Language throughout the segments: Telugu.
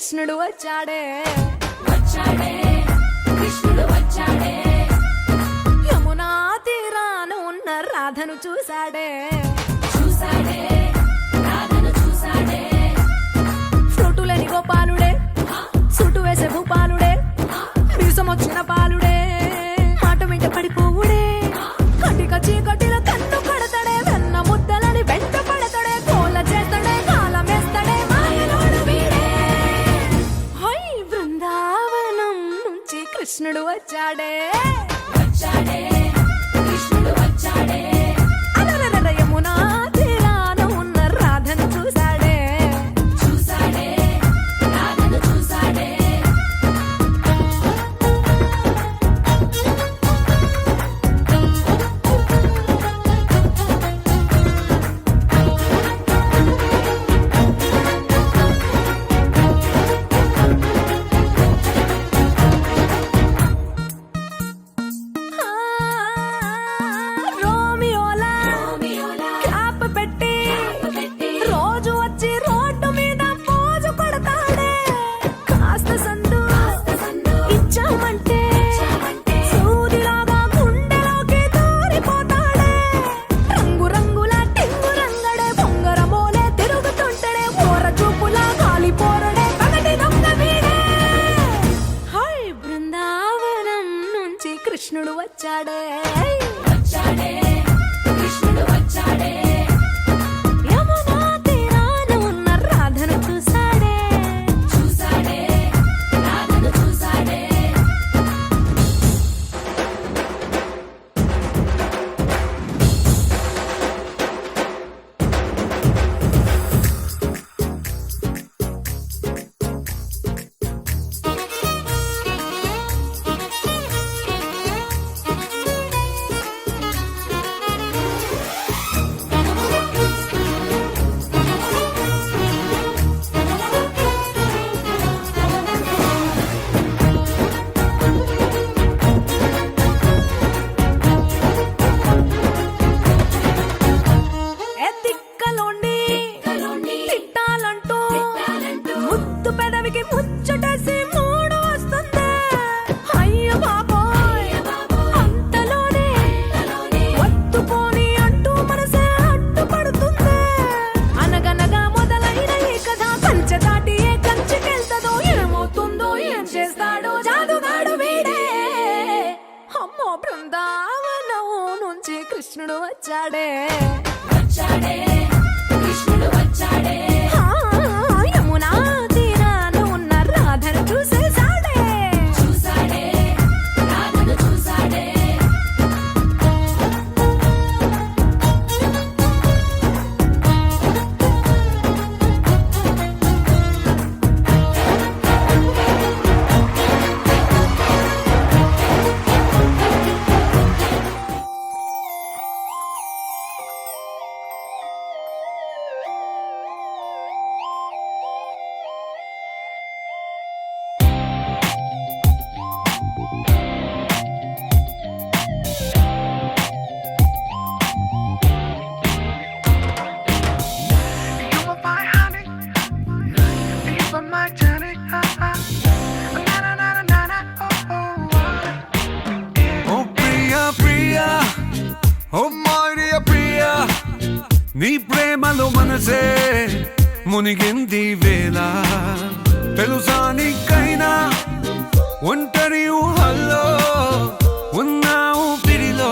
కృష్ణుడు వచ్చాడే వచ్చాడే కృష్ణుడు వచ్చాడే యమునా తీరాన ఉన్న రాధను చూశాడే చూసాడే రాధను చూసాడే ఫ్రూటులని గోపాలుడే సూటు వేసే భూపాలుడే మీసమొచ్చిన పాలుడే మాట వెంట పడిపోవుడే కటిక చీకటిలో కన్ను కడతాడే వెన్న ముద్దలని వెంట పడతాడే కోల చేస్తాడే కాలమేస్తాడే మాయలోడు వీడే హై బృందావనం నుంచి కృష్ణుడు వచ్చాడే వచ్చాడే కృష్ణుడు వచ్చాడే అలరల యమునా తీరాన ఉన్న రాధను చూశాడే చూసాడే రాధను చూసాడే ఆ, రోమియోలా రోమియోలా క్లాప్ పెట్టి పెట్టి రోజు వచ్చి రోడ్డు మీద పోజు కొడతాడే కాస్త సందు సందు ఇచ్చామంటే ఇచ్చామంటే సూదిలాగా గుండెలోకి దూరిపోతాడే రంగు రంగుల టింగు రంగడే బొంగరమోలే తిరుగుతుంటడే ఓర చూపులా గాలి పోరడే పగటి దొంగ వీడే హై బృందావనం నుంచి కృష్ణుడు వచ్చాడే వచ్చాడే కృష్ణుడు వచ్చాడే యమునా తీరాన ఉన్న రాధను చూశాడే చూసాడే రాధను చూసాడే ఎత్తిక్కలోండి కలోండి తిట్టాలంటూ తిట్టాలంటూ ముద్దు పెదవికి ముచ్చటేసి మూడు వస్తుంది అయ్య బాబోయ్ అంతలోనే వత్తుపోని అంటూ మనసే అడ్డుపడుతుంది అనగనగా మొదలైన ఈ కథ కంచె దాటి ఏ కంచెకెళ్తదో ఏమవుతుందో ఏం చేస్తాడో జాదుగాడు వీడే అమ్మో బృందావనం నుంచి కృష్ణుడు వచ్చాడే వచ్చాడే కృష్ణుడు వచ్చాడే ఆ, యమునా తీరాన ఉన్న రాధను చూసేశాడే చూసాడే రాధను చూసాడే You are my honey, you are my journey. Na na na na na na. Oh oh. Oh Priya Priya, oh my dear Priya, నీ ప్రేమలో మనసే మునిగింది వేళ తెలుసా నీకైనా ఒంటరి ఊహల్లో ఉన్న ఊపిరిలో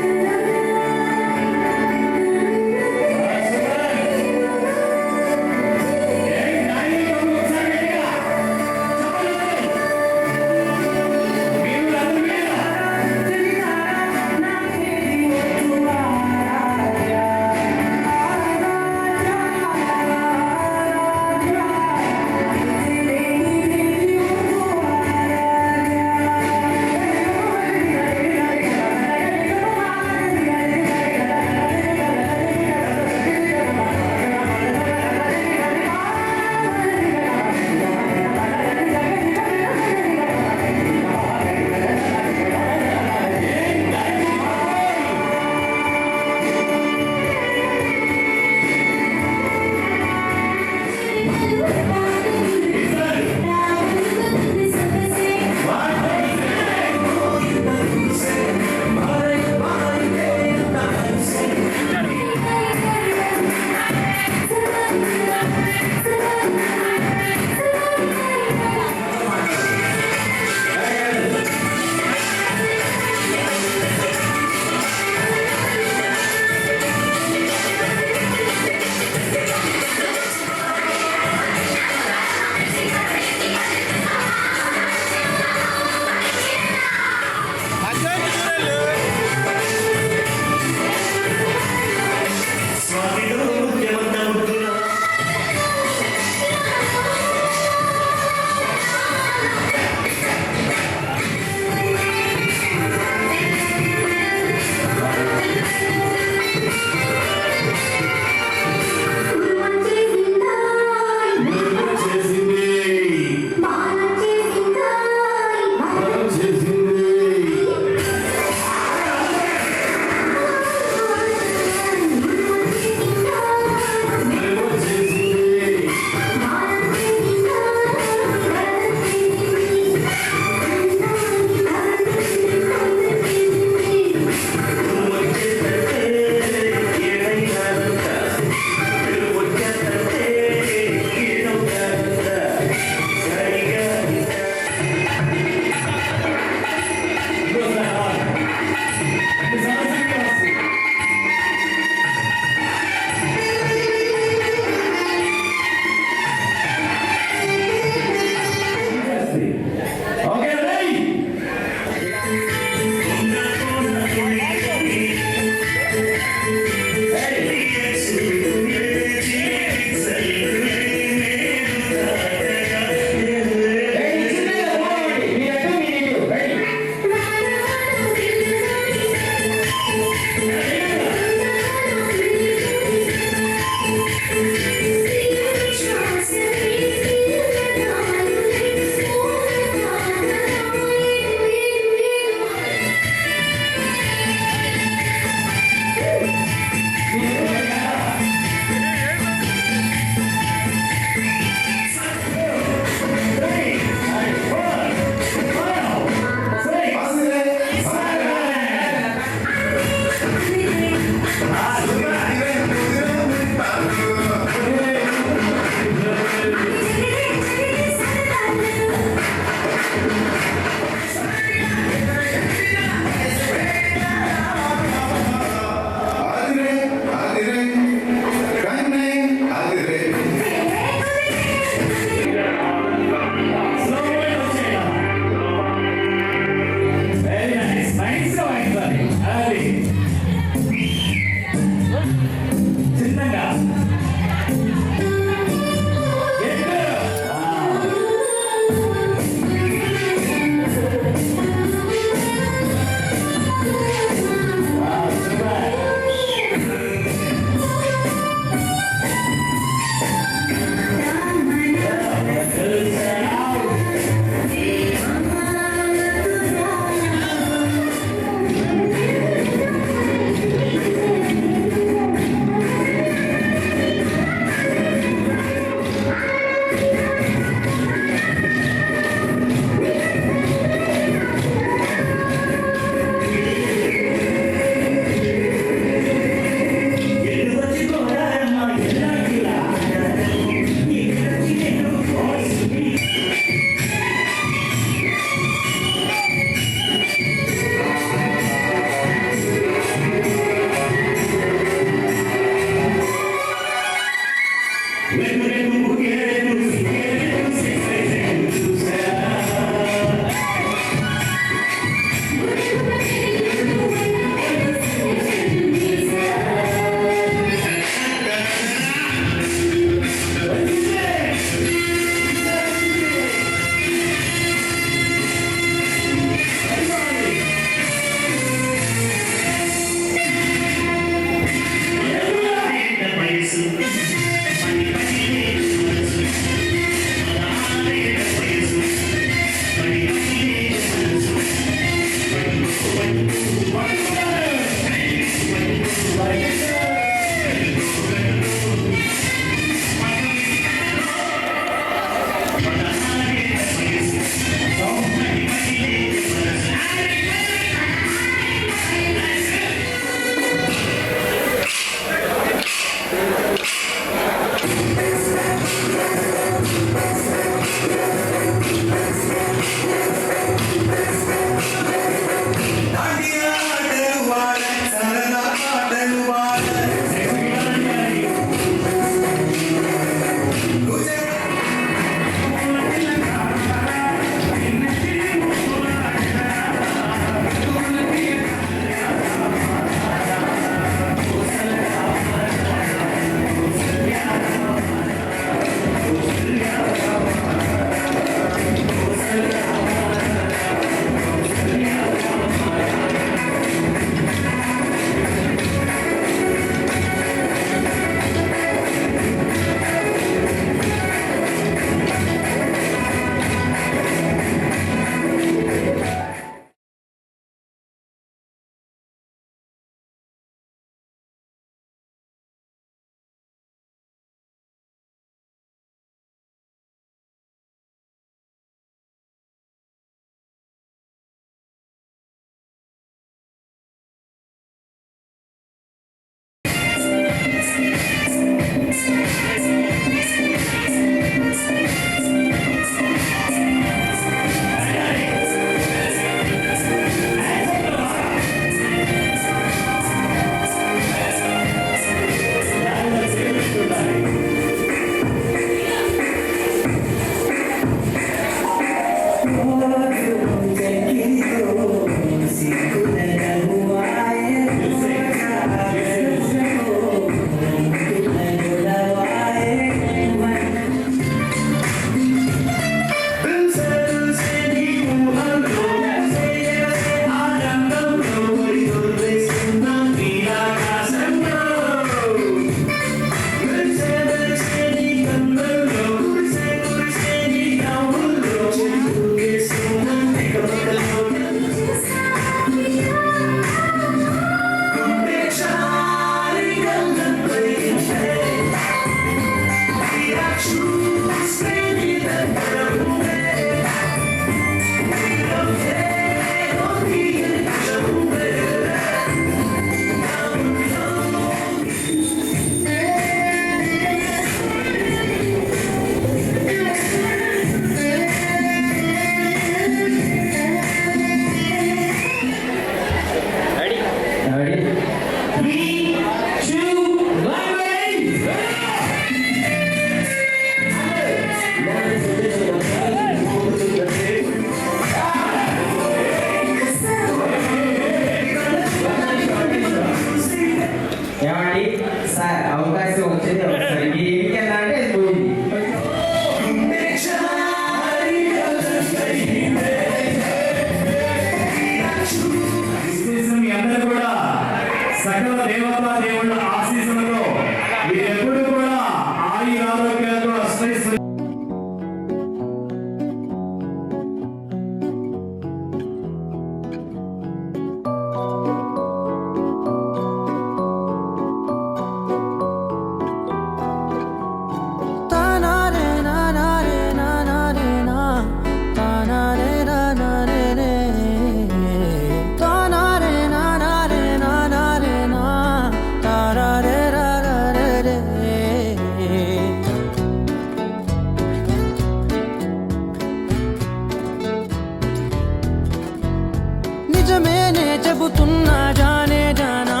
జానే జానా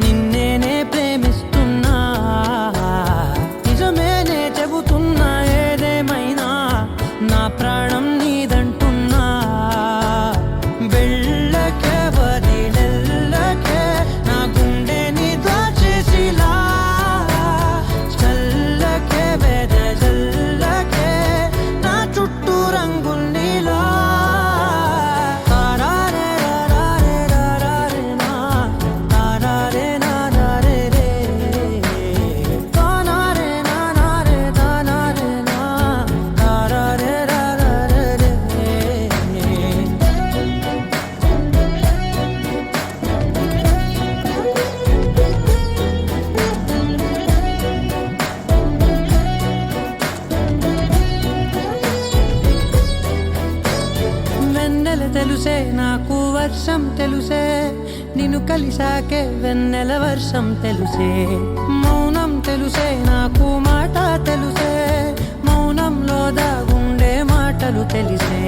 నిన్నేనే ప్రేమిస్తున్నా నిజమేనే చెబుతున్నా ఏదేమైనా నా ప్రాణం నీదంటున్నా వెళ్ళకే వదిలెళ్ళకే నా గుండెని దాచేసిలా చల్లకే వెదజల్లకే నా చుట్టూ రంగులు నీలా తారారే రారే రారే నా తారారే నారే రే తానారే నారే తానారే నా తారారే రారే రే వెన్నెల తెలుసే నాకు వర్షం తెలుసే నిన్ను కలిసాకే వెన్నెల వర్షం తెలుసే మౌనం తెలుసే నాకు మాట తెలుసే మౌనంలో దాగుండే మాటలు తెలిసే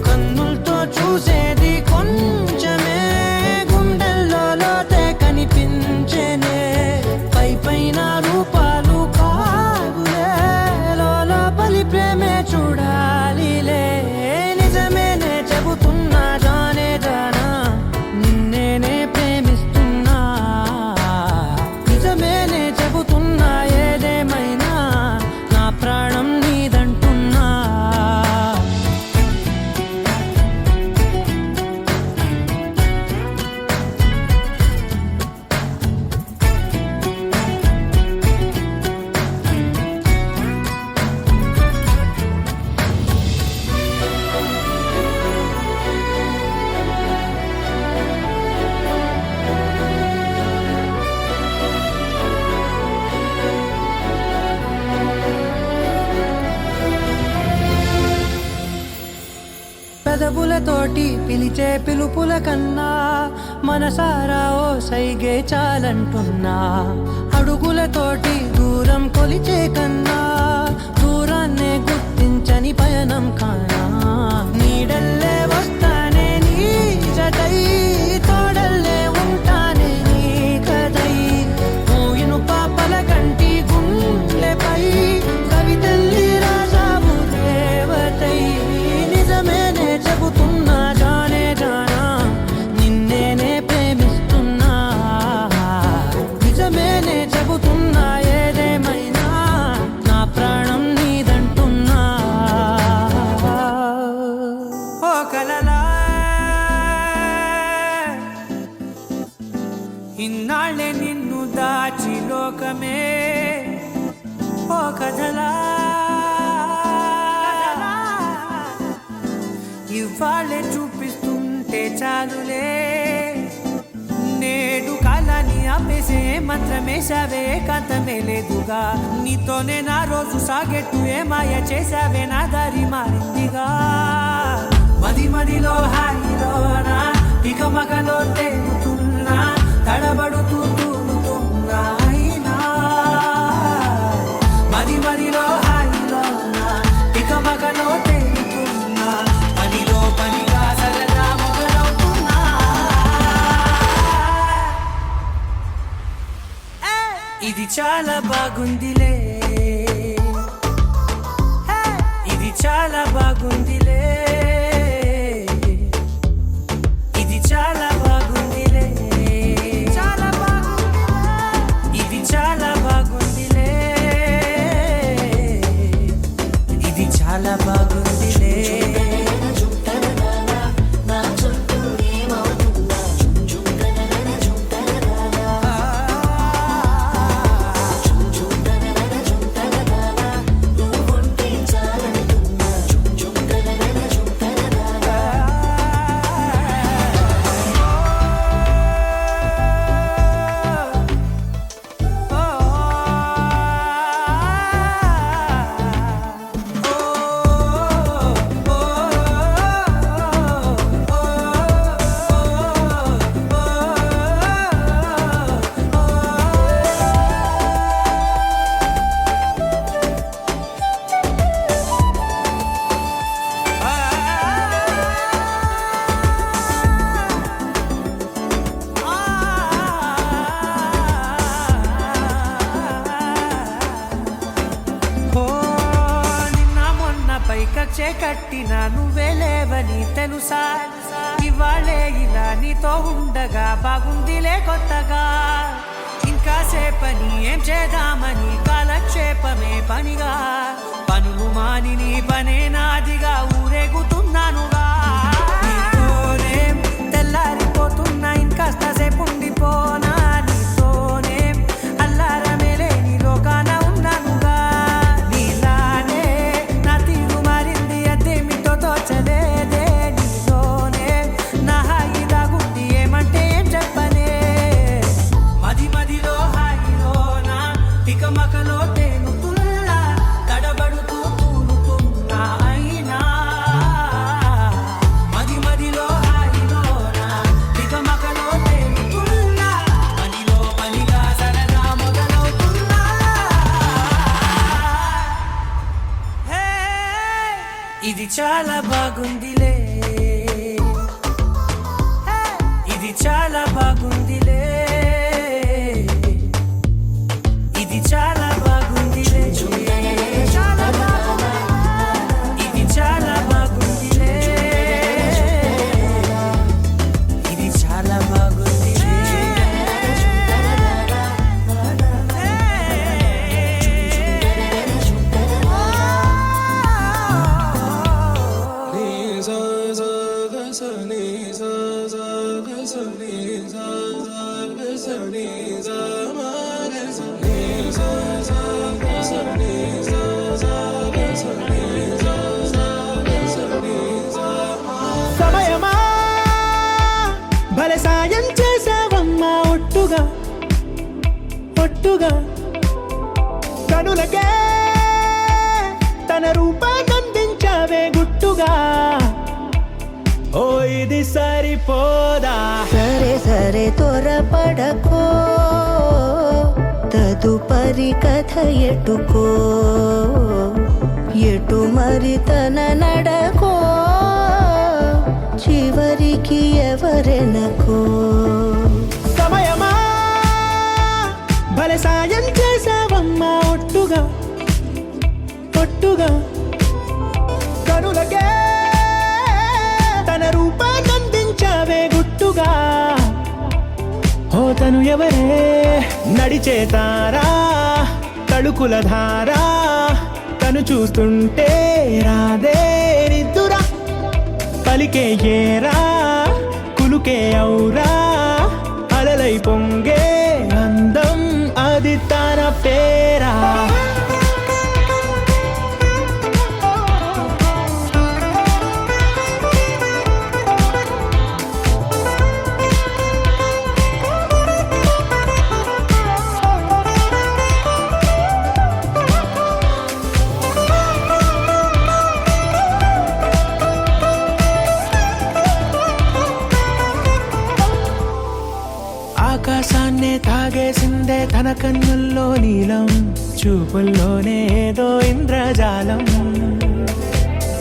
కన్నులతో చూసేది కొంచెమే గుండెల్లో లోతే కనిపించేనే పై పైన రూపాలు కాదులే లోపలి ప్రేమే చూడాలిలే నిజమేనే చెబుతున్నా జానే జానా నిన్నేనే ప్రేమిస్తున్నా నిజమేనే చెబుతున్నా ఏదేమైనా నా ప్రాణం నీదంటున్నా పెదవులతోటి పిలిచే పిలుపుల కన్నా మనసారా ఓ సైగే చాలంటున్నా అడుగులతోటి దూరం కొలిచే కన్నా దూరాన్నే గుర్తించని పయనం కానా నీడల్లే వస్తానే నీ జతై తోడల్లే ఉంటానే నీ కదై మోయిను పాపల కంటి గుండెపై కవితల్లి రాజావు దేవతై నిజమేనే చెబుతున్నా జానే జానా నిన్నేనే ప్రేమిస్తున్నా నిజమేనే చెబుతున్నా ఏదేమైనా నా ప్రాణం నీదంటున్నా ఓ కలలా ఇన్నాళ్ళే నిన్ను దాచి లోకమే ఓ కథలా ఇవాళ్ళే చూపిస్తుంటే చాలులే నేడు కాలాన్ని ఆపేసే మంత్రమేశావే కాంతమే లేదుగా నీతోనే నా రోజు సాగెట్టు ఏ మాయ చేశావే నా దారి మారిందిగా మది మదిలో హాయిలోనా ఇక మగలో తేలుతున్నా తడబడుతూ తూలుతున్నా అయినా మది మదిలో హాయిలోనా ఇక మగలో తేలుతున్నా పనిలో పనిగా సరదా మొదలవుతున్నా ఇది చాలా బాగుందిలే ఇది చాలా బాగుందిలే ఇది చాలా బాగుందిలే చాలా బాగుందిలే ఇది చాలా బాగుందిలే ఇది చాలా బాగుందిలే కక్షే కట్టినా నువ్వే లేవని తెలుసా ఇవాళే ఇలా నీతో ఉండగా బాగుందిలే కొత్తగా ఇంకా సేపని ఏం చేద్దామని కాలక్షేపమే పనిగా పనులు మాని నీ పనే నాదిగా ఊరేగుతున్నానుగా నీతోనే తెల్లారిపోతున్నా ఇంకాస్త సేపు ఉండిపోనా నీతోనే అల్లారమే లేని లోకాన ఉన్నానుగా నీలానే నా తీరు మారింది అదేమిటో తోచలేదే నీతోనే నా హాయి దాగుంది ఏమంటే ఏం చెప్పనే మది మదిలో హాయిలోనా తికమకలో తేలుతున్నా తడబడుతూ తూలుతున్నా అయినా మది మదిలో హాయిలోనా తికమకలో తేలుతున్నా పనిలో పనిగా సరదా మొదలవుతున్నా హే, ఇది చాలా బాగుందిలే హే, ఇది చాలా బాగుందిలే ఇది చాలా బాగుందిలే చాలా బాగుంది ఇది చాలా బాగుందిలే ఇది చాలా బాగుందిలే సమయమా భలే సాయం చేసావమ్మా ఒట్టుగా ఒట్టుగా కనులకే తన రూపాన్నందించావే గుట్టుగా ఓ ఇది సరిపోదా సరే సరే త్వరపడకో తదుపరి కథ ఎటుకో ఎటు మరి తన నడకో చివరికి ఎవరెనకో సమయమా భలే సాయం చేసావమ్మా ఒట్టుగా ఒట్టుగా కనులకే తన రూపాన్నందించావే గుట్టుగా ఓ తను ఎవరే నడిచే తారా తడుకుల ధారా తను చూస్తుంటే రాదే నిద్దురా పలికే ఏరా కులుకే ఔరా అలలై పొంగే అందం అది తన పేరా ఆకాశాన్నే తాగేసిందే తన కన్నుల్లో నీలం చూపుల్లోనే ఏదో ఇంద్రజాలం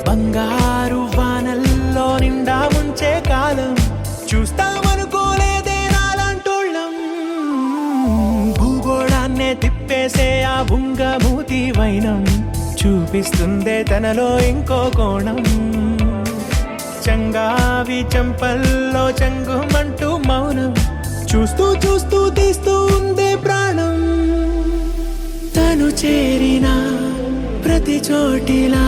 బంగారు వానల్లో నిండా ఉంచే కాలం చూస్తామనుకోలేదే నాలాంటోళ్ళం భూగోళాన్నే తిప్పేసే ఆ బుంగమూతి వైనం చూపిస్తుందే తనలో ఇంకో కోణం చంగావి చంపల్లో చంగుమంటూ మౌనం చూస్తూ చూస్తూ తీస్తూ ఉందే ప్రాణం తను చేరిన ప్రతి చోటిలా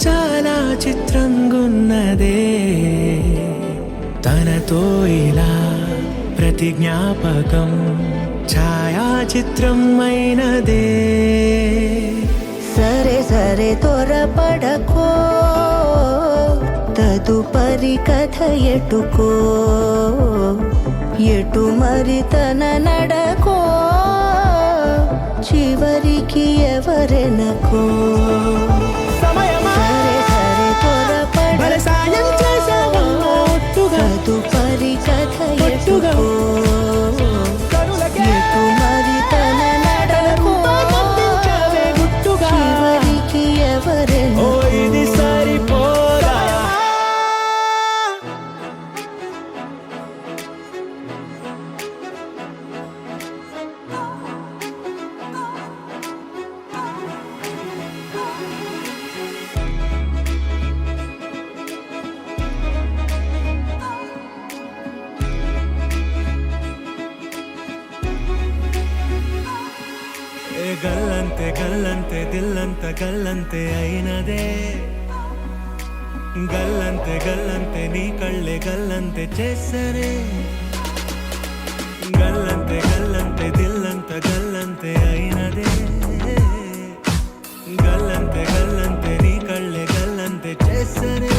చాలా చిత్రంగున్నదే తనతో ఇలా ప్రతి జ్ఞాపకం ఛాయాచిత్రం అయినదే సరే సరే త్వరపడకో తదుపరి కథ ఎటుకో ఎటు మరి తన నడకో చివరికి ఎవరెనకో సమయమా సరే సరే భలే సాయం త్వరపడకో చేసావమ్మా ఒట్టుగా తదుపరి కథ ఒట్టుగా ఎటుకో కనులకే ఎటు మరి తన నడకో రూపాన్నందించావే గుట్టుగా చివరికి ఓ ఎవరెనకో ఇది సరిపోదా దిల్లంత గల్లంతే అయినదే గల్లంతే గల్లంతే నీ కళ్ళే గల్లంతే చేసరే గల్లంతే గల్లంతే దిల్లంత గల్లంతే అయినదే గల్లంతే గల్లంతే నీ కళ్ళే గల్లంతే చేసరే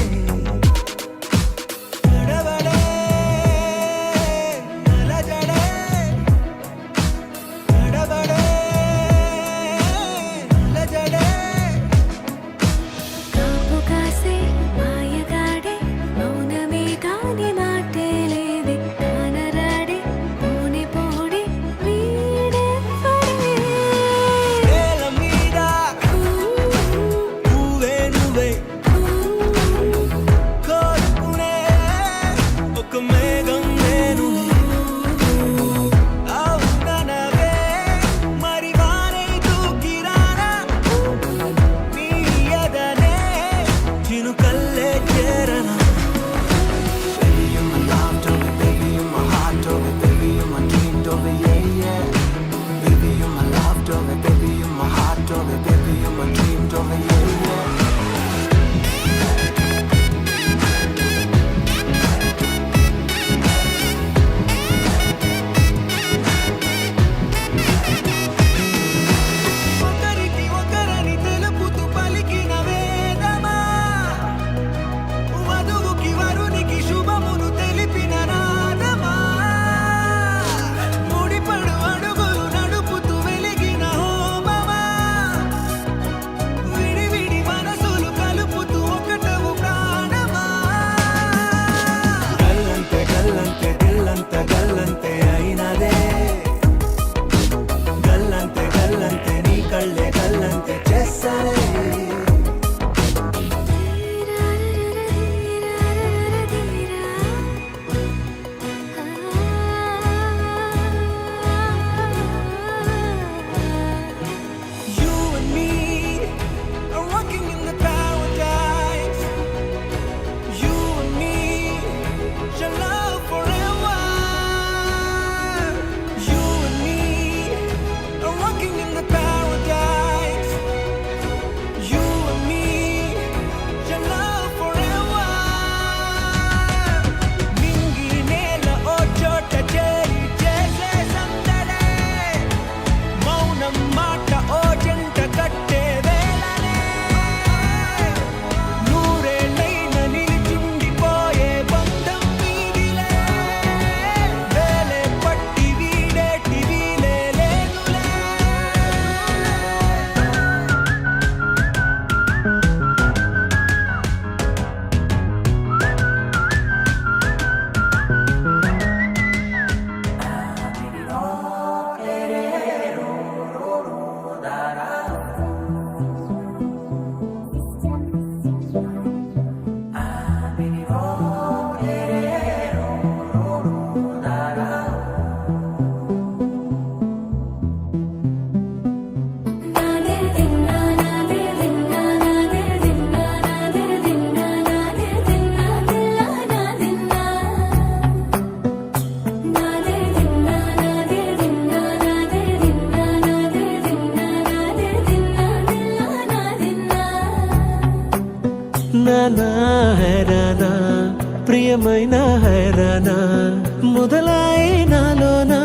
గడబడే నలజడే గడబడే నలజడే కాపు కాసే మాయగాడే మౌనమే కాని మాటే లేదే కానరాడే పోనే పోడే వీడే పడే నేల మీద నువ్వే నువ్వే కోరుకునే ఒక మేఘం నేను అవుననవే మరి వారే దూకిరానా నీ ఎదనే చినుకల్లే చేరనా Baby, you're my love, Toby, baby, you're my heart, Toby, baby, you're my dream, Toby, yeah, yeah. Baby, you're my love, Toby, baby, you're my heart, Toby, baby, you're my dream, Toby, yeah, yeah. ఒకరికి ఒకరని తెలుపుతూ పలికిన వేదమా వధువుకి వరునికి శుభమును తెలిపిన నాదమా ముడిపడు అడుగులు నడుపుతూ వెలిగిన హోమమా విడివిడి మనసులు కలుపుతూ ఒకటవు ప్రాణమా గల్లంతే గల్లంతే దిల్లంత గల్లంతే అయినదే గల్లంతే గల్లంతే నీ కళ్ళే గల్లంతే చేసరే You and me are walking in the paradise. You and me shall love forever. You and me are walking in the paradise. You and me shall love forever. Mingi nela o chota cheri chese sandale. మౌనం మాట ఓ జంట కట్టే వేళనే నూరేళ్ళైన నిలిచుండిపోయే బంధం వీడిలే వేలే పట్టి వీడేటి వీలే లేదులే నాదే దిన్నా నాదే దిన్నా నాదే దిన్నా నాదే దిన్నా నాదే దిన్నా దిల్లా నాదిన్నా నాదే దిన్నా నాదే దిన్నా నాదే దిన్నా నాదే దిన్నా నాదే దిన్నా దిల్లా నాదిన్నా నానా హైరానా ప్రియమైన హైరానా మొదలాయి నాలోనా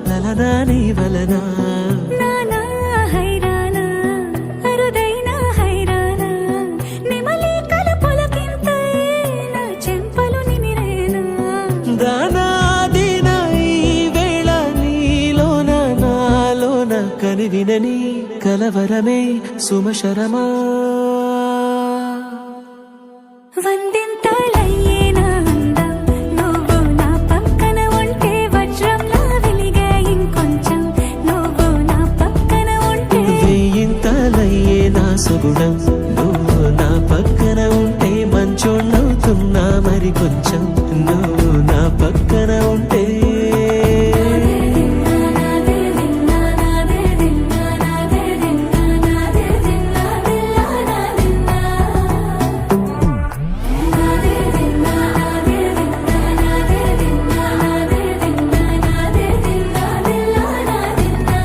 లలనా నీ వలనా నానా హైరానా అరుదైన హైరానా నెమలి కలుపులకింతై నా చెంపలు నిమిరేనా దానాదిన ఈ వేళ నీలోన నాలోన కనివినని కలవరమే సుమశరమా వందింతలయ్యేనా అందం నువ్వు నా పక్కన ఉంటే వజ్రంలా వెలిగే ఇంకొంచెం నువ్వు నా పక్కన ఉంటే వేయింతలయ్యే నా సుగుణం నువ్వు నా పక్కన ఉంటే మంచోళ్ళవుతున్నా మరి కొంచెం నువ్వు నా పక్కన ఉంటే నాదే దిన్నా నాదే దిన్నా నాదే దిన్నా నాదే దిన్నా దిల్లా నాదిన్నా నాదే దిన్నా నాదే దిన్నా నాదే దిన్నా నాదే దిన్నా నాదే దిన్నా దిల్లా నాదిన్నా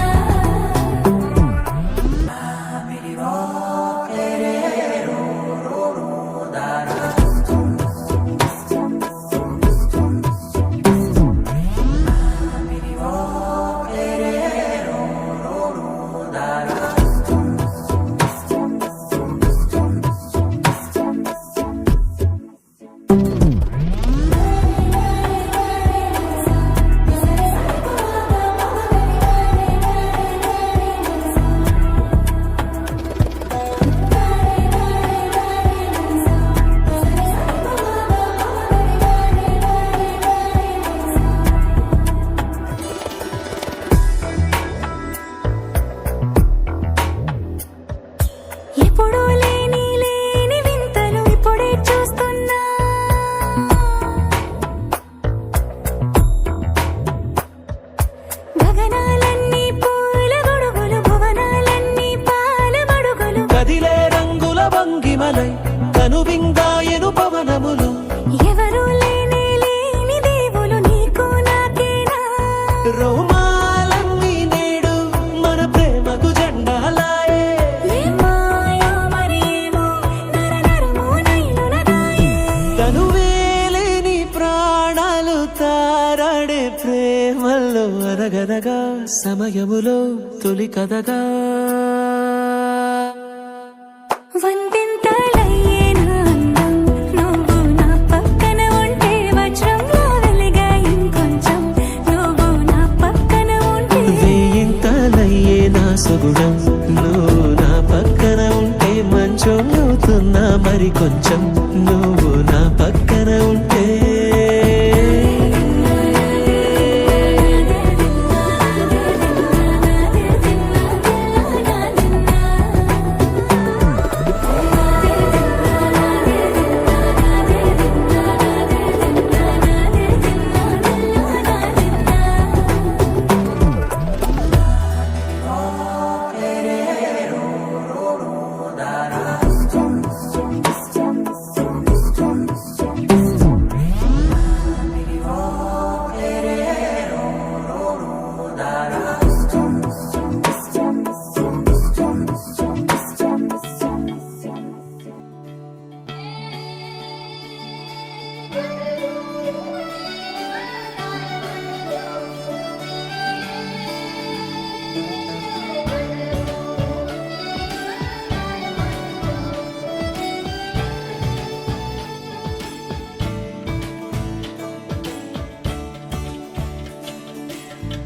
తరగదగా సమయములో తొలి కదగా వందింతలయ్యే నా అందం నువ్వు నా పక్కన ఉంటే వజ్రంలా వెలిగా ఇంకొంచెం నువ్వు నా పక్కన ఉంటే వేయింతలయ్యే నా సుగుణం నువ్వు నా పక్కన ఉంటే మంచోళ్ళవుతున్నా మరి కొంచెం నువ్వు నా పక్కన ఉంటే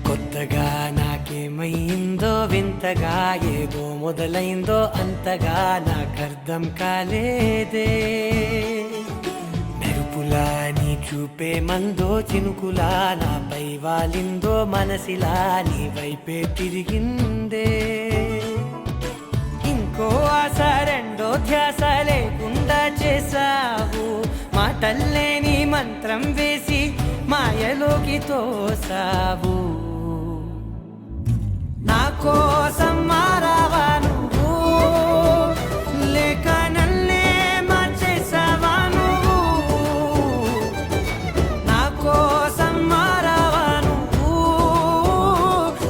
కొత్తగా నాకేమైందో వింతగా ఏదో మొదలైందో అంతగా నాకర్థం కాలేదే మెరుపులా నీ చూపే మందో చినుకులా నాపై వాలిందో మనసిలా నీ వైపే తిరిగిందే ఇంకో ఆశ రెండో ధ్యాస లేకుండా చేసావు మాటల్లే నీ మంత్రం వేసి మాయలోకి తోసావు నా కోసం మారావా నువ్వు లేక నన్నే మార్చేసావా నువ్వు నా కోసం మారావా నువ్వు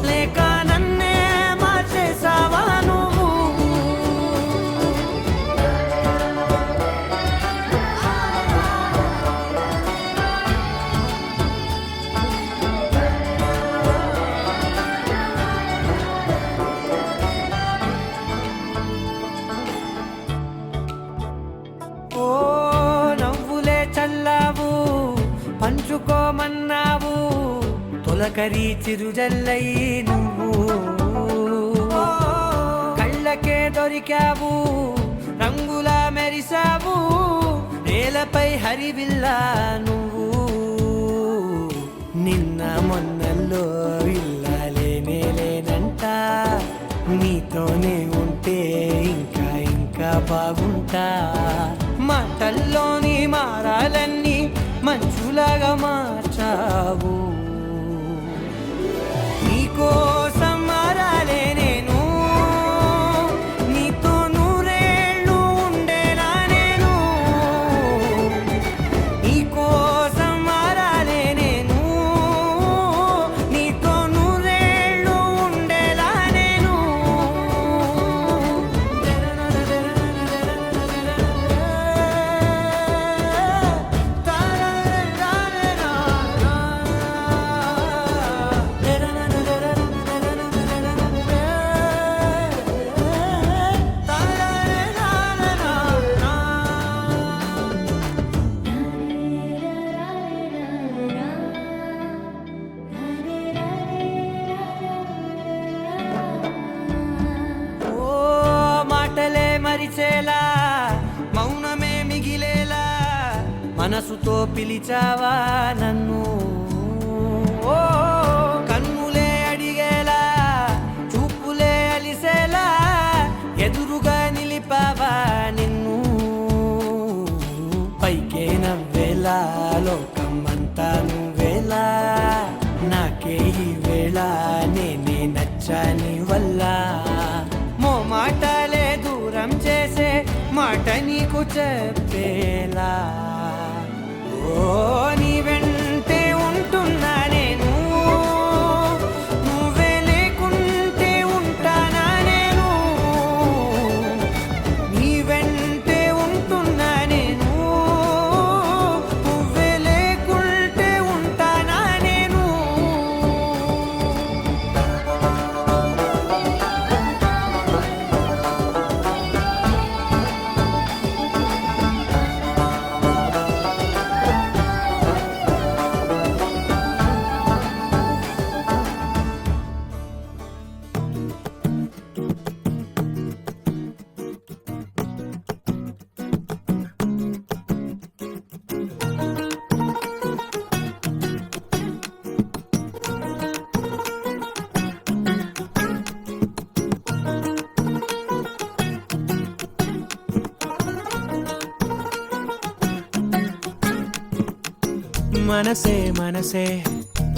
లేక నన్నే మార్చేసావా నువ్వు ఓ నవ్వులే చల్లావు పంచుకోమన్నావు తొలకరి చిరుజల్లై నువ్వు కళ్ళకే దొరికావు రంగులా మెరిసావు నేలపై హరివిల్లా నువ్వు నిన్న మొన్నల్లో ఇల్లాలేనే లేనంట నీతోనే ఉంటే ఇంకా ఇంకా బాగుంటా మాటల్లోని మారాలన్నీ మంచులాగా మార్చావు నీకోసం మారాలే నేను నీతో నూరేళ్ళు ఉండేలా నేను నీకోసం మారాలే నేను నీతో నూరేళ్ళు ఉండేలా నేను ఓ మాటలే మరిచేలా మౌనమే మిగిలేలా మనసుతో పిలిచావా నన్ను ఓ కన్నులే అడిగేలా చూపులే అలిసేలా ఎదురుగా నిలిపావా నిన్ను పైకే నవ్వేలా లోకం అంతా నువ్వేలా నాకే ఈ వేళ నేనే నచ్చని వల్ల మో మాటలే దూరం చేసే మాట నీకు చెప్పేలా ఓ నీ వెంటే ఉంటున్నా నేను నువ్వే లేకుంటే ఉంటానా నేను నీ వెంటే ఉంటున్నా నేను నువ్వే లేకుంటే ఉంటానా నేను మనసే మనసే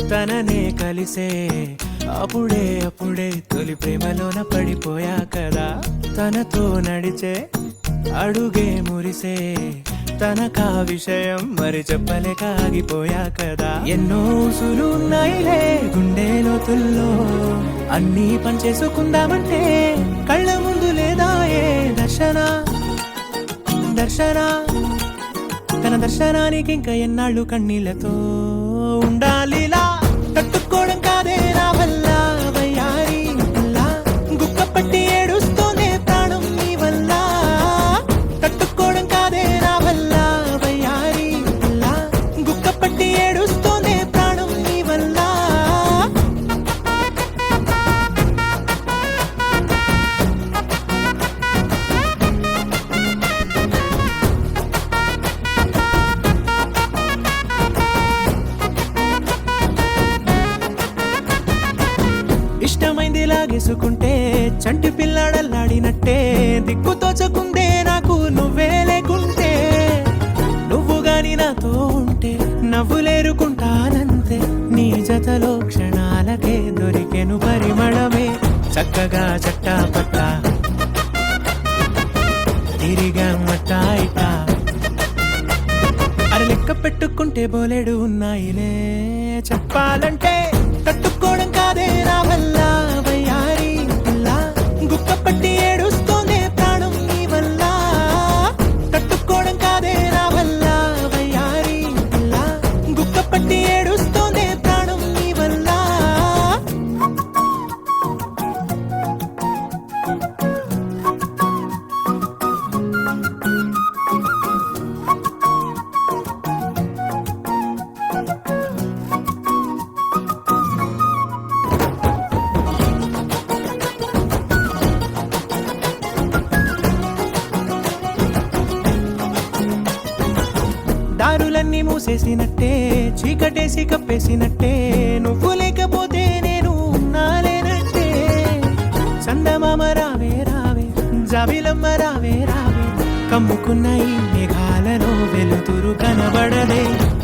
తననే కలిసే అప్పుడే అప్పుడే తొలి ప్రేమలోన పడిపోయా కదా తనతో నడిచే అడుగే మురిసే తనకా విషయం మరి చెప్పలేక ఆగిపోయా కదా ఎన్నో ఊసులు ఉన్నాయిలే గుండె లోతుల్లో అన్నీ పంచేసుకుందామంటే కళ్ళ ముందు లేదా ఏ దర్శన దర్శన తన దర్శనానికి ఇంకా ఎన్నాళ్ళు కన్నీళ్లతో ఉండాలిలా తట్టుకోవడం కాదే నా వల్ల వయ్యారి వల్ల గుక్కపట్టి ఏడుస్తూనే ప్రాణం నీ వల్ల తట్టుకోవడం కాదే నా వల్ల వయ్యారి వల్ల గుక్కపట్టి ఏడుస్తూనే ప్రాణం నీ వల్ల ఇష్టమైంది లాగేసుకుంటే చంటి పిల్లాడల్లాడినట్టే దిక్కు తోచకుందే నాకు నువ్వే లేకుంటే నువ్వు గాని నాతో ఉంటే నవ్వులేరుకుంటానంతే నీ జతలో క్షణాలకే దొరికెను పరిమళమే చక్కగా చట్టా పట్టా తిరిగా మట్టా ఇట్టా అరే లెక్క పెట్టుకుంటే బోలెడు ఉన్నాయిలే చెప్పాలంటే తట్టుకోవడం కాదే నా వల్ల వయ్యారి వల్ల గుక్కపట్టి ఏడుస్తూనే ప్రాణం నీ వల్ల తట్టుకోవడం కాదే నా వల్ల వయ్యారి వల్ల గుక్కపట్టి ఏడుస్తూనే ప్రాణం నీ వల్ల దారులన్నీ మూసేసినట్టే చీకటేసి కప్పేసినట్టే నువ్వు లేకపోతే నేను ఉన్నాలేనట్టే చందమామ రావే రావే జాబిలమ్మ రావే రావే కమ్ముకున్న ఈ మేఘాలలో వెలుతురు కనబడదే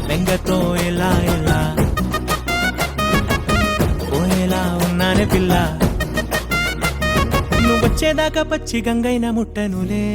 వెంగతో ఎలా ఎలా పోయేలా ఉన్నానే పిల్ల నువ్వొచ్చేదాకా పచ్చి గంగైన ముట్టనులే